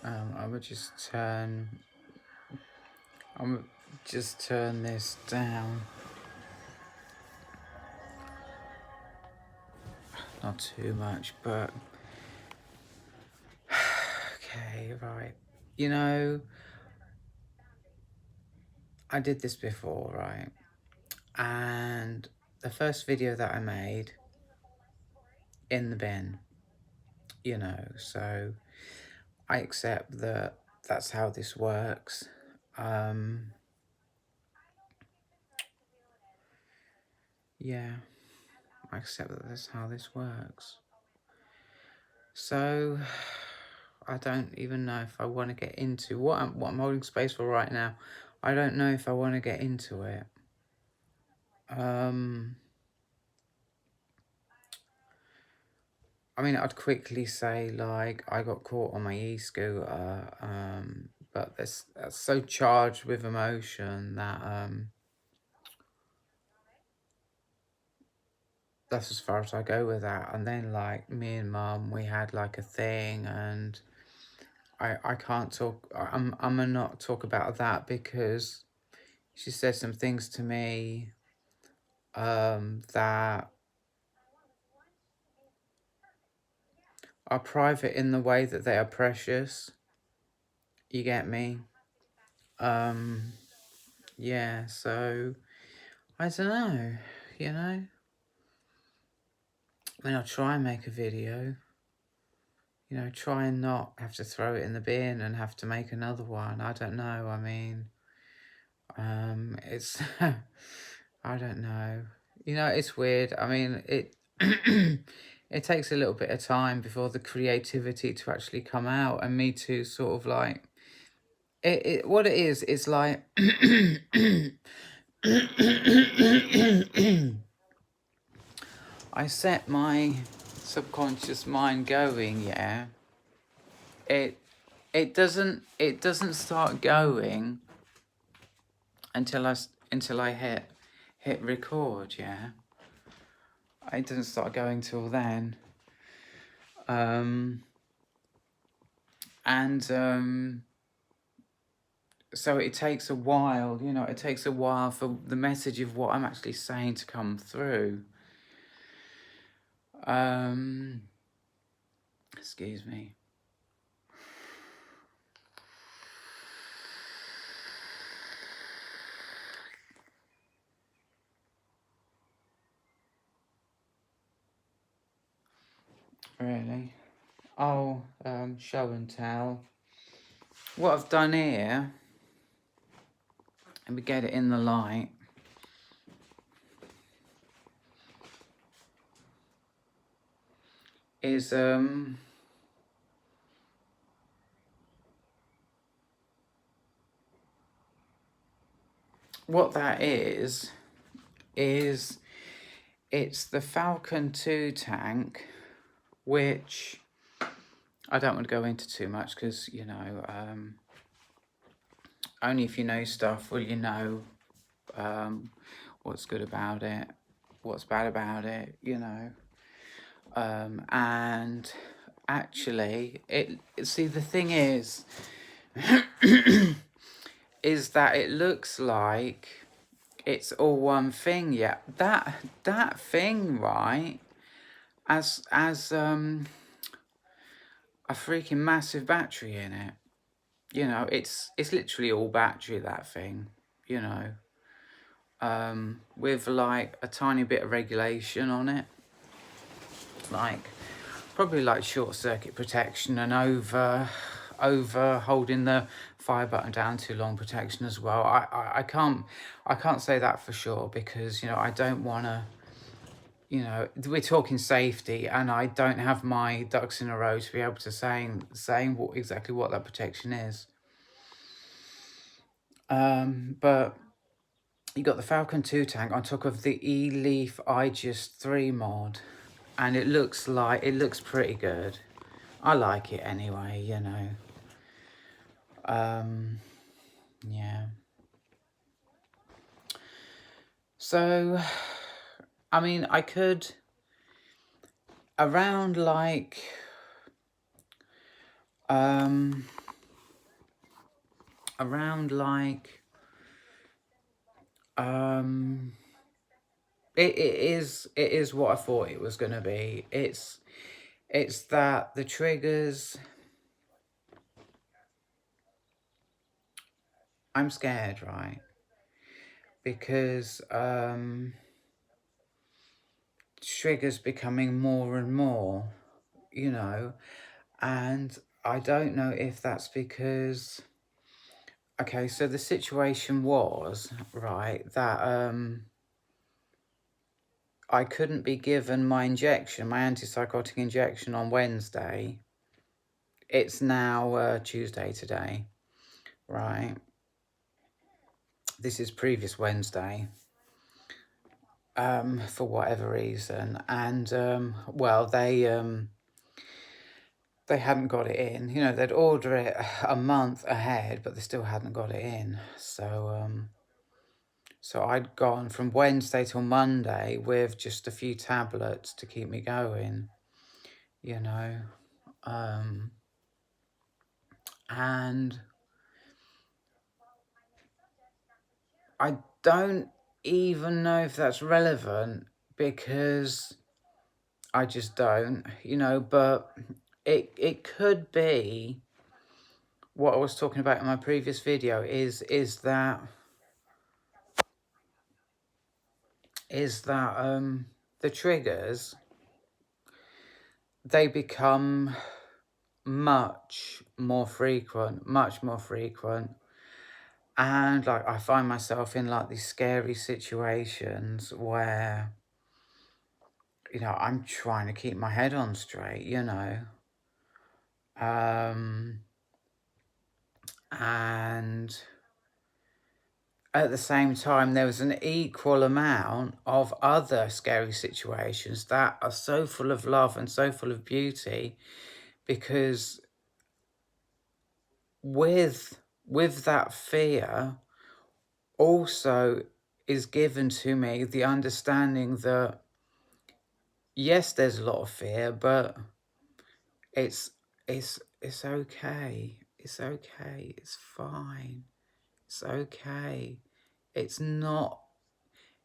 I would just turn this down. Not too much, but okay, right. You know, I did this before, right? And the first video that I made in the bin, you know, so I accept that that's how this works. Yeah, I accept that that's how this works. So I don't even know if I want to get into what I'm holding space for right now. I don't know if I want to get into it. I mean, I'd quickly say, like, I got caught on my e-scooter, but that's so charged with emotion that that's as far as I go with that. And then, like, me and Mum, we had like a thing, and I can't talk. I'm gonna not talk about that because she said some things to me that are private in the way that they are precious. You get me? Yeah, so I don't know, you know? I mean, I'll try and make a video, you know, try and not have to throw it in the bin and have to make another one. I don't know. I mean, it's, I don't know. You know, it's weird. I mean, it, it takes a little bit of time before the creativity to actually come out and me to sort of like, what it is, it's like, I set my subconscious mind going, yeah. It doesn't start going until I hit record, yeah. It doesn't start going till then. So it takes a while, you know, it takes a while for the message of what I'm actually saying to come through. Excuse me. Really? Oh, show and tell. What I've done here, let me get it in the light, is what that is it's the Falcon 2 tank, which I don't want to go into too much because, you know, only if you know stuff will you know what's good about it, what's bad about it, you know. And actually, see, the thing is, is that it looks like it's all one thing. Yeah, that thing, right? As a freaking massive battery in it. You know, it's literally all battery, that thing. You know, with like a tiny bit of regulation on it, like probably like short circuit protection and over holding the fire button down too long protection as well. I can't say that for sure because, you know, I don't want to, you know, we're talking safety and I don't have my ducks in a row to be able to saying exactly what that protection is. But you got the Falcon 2 tank on top of the E-Leaf Aegis 3 mod, and it looks pretty good. I like it anyway, you know. Yeah. So, I mean, I could, around like, around like, it is what I thought it was going to be. It's that the triggers, I'm scared, right? Because triggers becoming more and more, you know, and I don't know if that's because, okay, so the situation was, right, that I couldn't be given my injection, my antipsychotic injection on Wednesday. It's now Tuesday today, right? This is previous Wednesday, for whatever reason. And, well, they hadn't got it in. You know, they'd order it a month ahead, but they still hadn't got it in. So I'd gone from Wednesday till Monday with just a few tablets to keep me going, you know. And I don't even know if that's relevant because I just don't, you know, but it could be what I was talking about in my previous video is that the triggers, they become much more frequent, and like I find myself in like these scary situations where, you know, I'm trying to keep my head on straight, you know, and at the same time, there was an equal amount of other scary situations that are so full of love and so full of beauty, because with that fear also is given to me the understanding that, yes, there's a lot of fear, but it's okay. It's okay. It's fine. It's okay. It's not,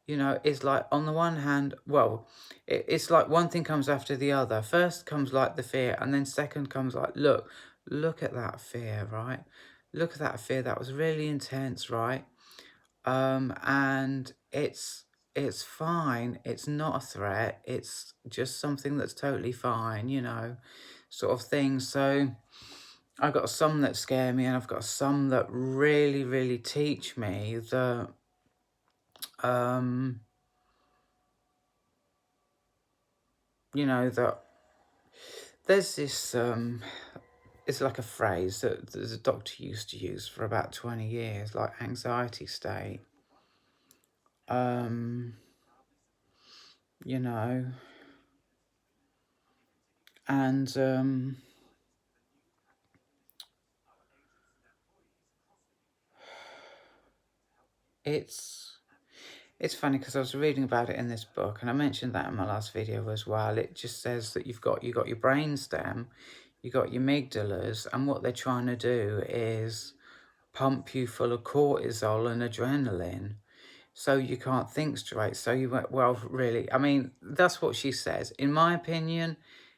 you know, it's like on the one hand, well, it's like one thing comes after the other. First comes like the fear, and then second comes like, look at that fear, right? Look at that fear. That was really intense, right? And it's fine. It's not a threat. It's just something that's totally fine, you know, sort of thing. So I've got some that scare me, and I've got some that really, really teach me that, you know, that there's this, it's like a phrase that the doctor used to use for about 20 years, like anxiety state. You know, and it's funny because I was reading about it in this book, and I mentioned that in my last video as well. It just says that you got your brainstem, you got your amygdalas, and what they're trying to do is pump you full of cortisol and adrenaline, so you can't think straight. So you went, well, really, I mean, that's what she says. In my opinion,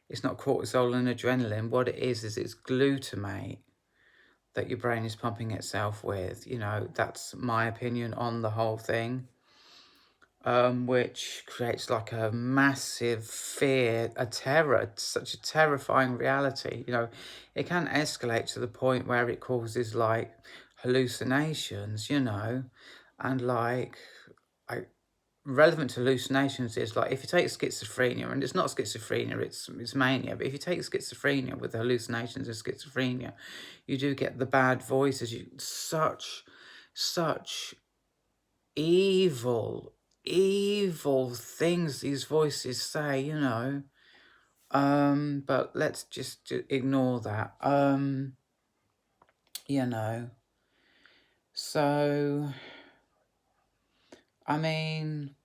it's not cortisol and adrenaline. What it is it's glutamate that your brain is pumping itself with. You know, that's my opinion on the whole thing. Which creates like a massive fear, a terror, such a terrifying reality. You know, it can escalate to the point where it causes like hallucinations, you know, and like, relevant to hallucinations is like if you take schizophrenia, and it's not schizophrenia, it's mania, but if you take schizophrenia with the hallucinations of schizophrenia, you do get the bad voices, such evil things these voices say, you know. But let's just ignore that. You know, so I mean,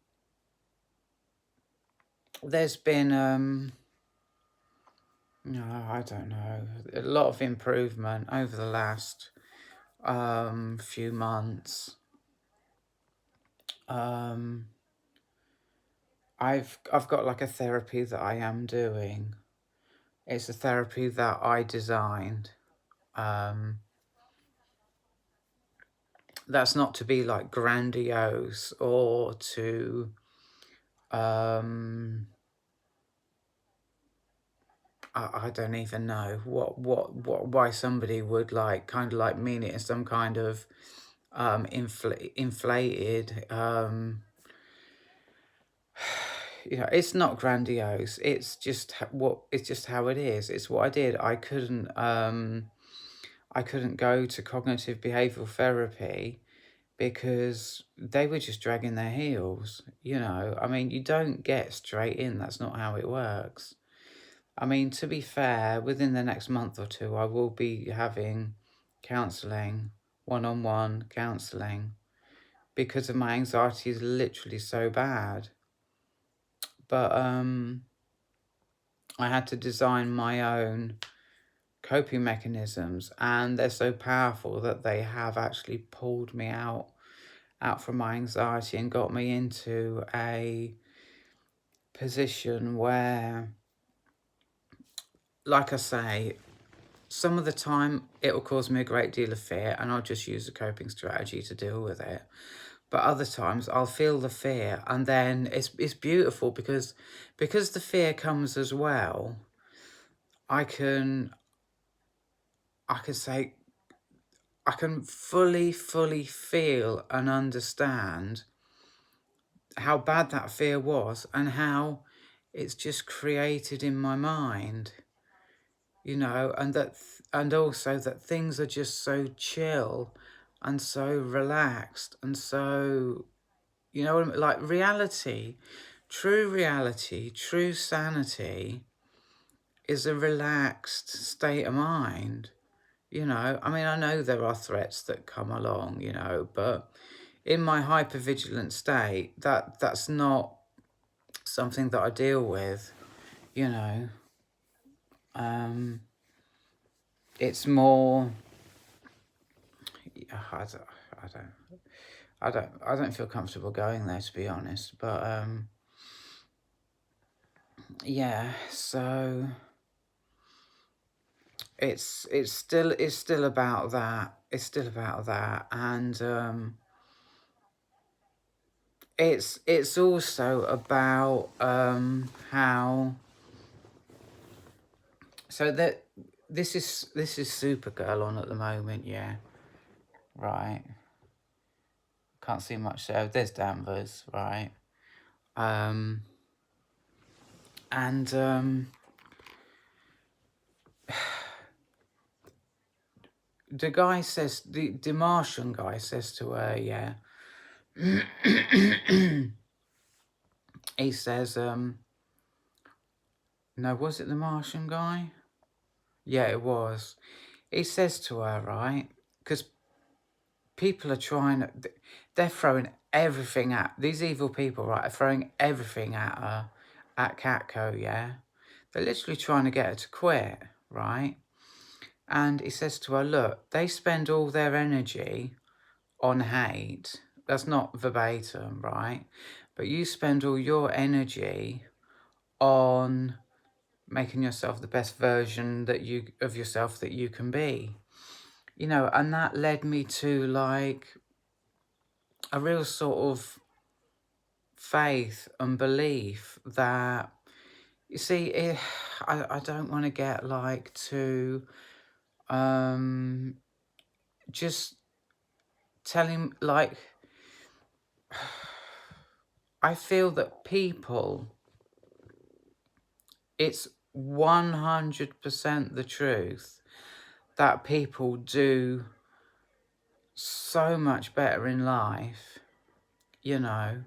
there's been no, I don't know, a lot of improvement over the last few months. I've got like a therapy that I am doing. It's a therapy that I designed. That's not to be like grandiose or to I don't even know why somebody would like kind of like mean it in some kind of inflated you know, it's not grandiose. It's just it's just how it is. It's what I did. I couldn't go to cognitive behavioral therapy because they were just dragging their heels, you know. I mean, you don't get straight in. That's not how it works. I mean, to be fair, within the next month or two, I will be having counselling, one-on-one counselling, because of my anxiety is literally so bad. But I had to design my own coping mechanisms, and they're so powerful that they have actually pulled me out from my anxiety and got me into a position where, like I say, some of the time it will cause me a great deal of fear and I'll just use a coping strategy to deal with it. But other times I'll feel the fear, and then it's beautiful because the fear comes as well. I can say I can fully feel and understand how bad that fear was and how it's just created in my mind, you know, and also that things are just so chill and so relaxed and so, you know, like reality, true sanity is a relaxed state of mind, you know. I mean, I know there are threats that come along, you know, but in my hypervigilant state, that's not something that I deal with, you know. It's more, I don't feel comfortable going there, to be honest. But yeah, so it's still about that. It's still about that, and it's also about how. So that this is Supergirl on at the moment, yeah, right. Can't see much there. There's Danvers, right? And the guy says, the Martian guy says to her, yeah. He says, no, was it the Martian guy? Yeah, it was. He says to her, right, because people are trying, they're throwing everything at, these evil people, right, are throwing everything at her, at Catco, yeah? They're literally trying to get her to quit, right? And he says to her, look, they spend all their energy on hate. That's not verbatim, right? But you spend all your energy on making yourself the best version of yourself that you can be. You know, and that led me to like a real sort of faith and belief that, you see, I don't want to get like to just telling, like, I feel that people, it's 100% the truth that people do so much better in life, you know,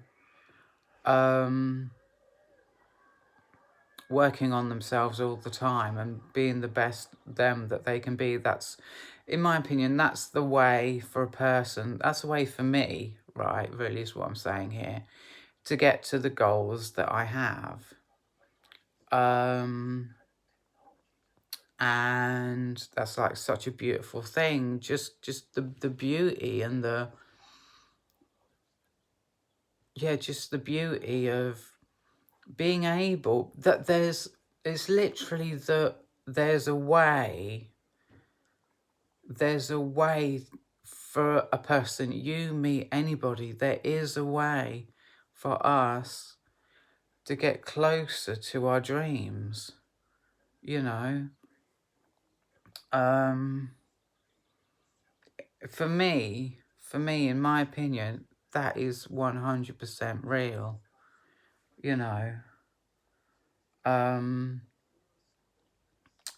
working on themselves all the time and being the best them that they can be. That's, in my opinion, that's the way for a person, that's the way for me, right, really is what I'm saying here, to get to the goals that I have. And that's like such a beautiful thing. Just the beauty and the, yeah, just the beauty of being able, that it's literally that there's a way for a person, you, me, anybody, there is a way for us to get closer to our dreams, you know. For me, in my opinion, that is 100% real, you know.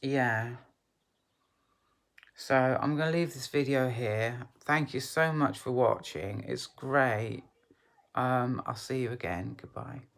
Yeah. So I'm going to leave this video here. Thank you so much for watching. It's great. I'll see you again. Goodbye.